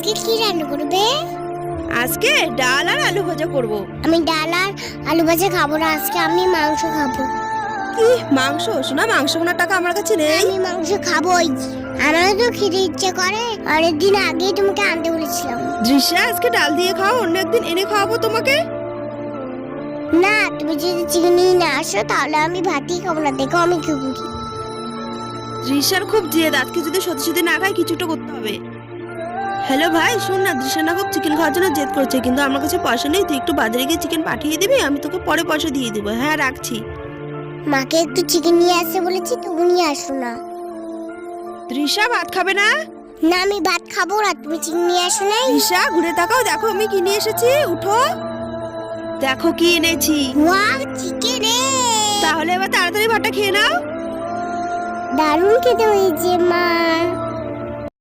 আজকে কি রান্না করবে? আজকে ডাল আর আলু ভাজা করব। আমি ডাল আর আলু ভাজা খাবো না, আজকে আমি মাংস খাবো। কি মাংস? শোনা, মাংস কেনার টাকা আমার কাছে নেই। আমি মাংস খাবোই। আমারও তো খেতে ইচ্ছে করে, অনেকদিন আগেই তোমাকে আনতে বলেছিলাম। দৃশ্যা, আজকে ডাল দিয়ে খাও, অন্য একদিন এনে খাওয়াবো তোমাকে। না, তুমি যদি চিকেন নিয়ে না আসো তাহলে আমি ভাতই খাবো না, দেখো আমি কি করি। দৃশ্যার খুব জেদ, আজকে যদি সত্যি সত্যি না খাই কিছুটা করতে হবে। হ্যালো ভাই, শোন না, দৃশ্যা না খুব চিকেন খাওয়ার জন্য জেদ করছে, কিন্তু আমার কাছে পয়সা নেই। তুই একটু বাজারে গিয়ে চিকেন পাঠিয়ে দিবি, আমি তোকে পরে পয়সা দিয়ে দিব। হ্যাঁ, রাখছি। মাকে একটু চিকেন নিয়ে আসতে বলেছি, তুমি নিয়ে আসো না। দৃশ্যা, ভাত খাবে না? না, আমি ভাত খাবো না, তুমি চিকেন নিয়ে আসো নাই। দৃশ্যা, ঘুরে তাকাও, দেখো আমি কি নিয়ে এসেছি। উঠো, দেখো কি এনেছি। Wow, chicken! তাহলে এবার তাড়াতাড়ি ভাতটা খেয়ে নাও। দারুণ খেতে হয়েছে মা।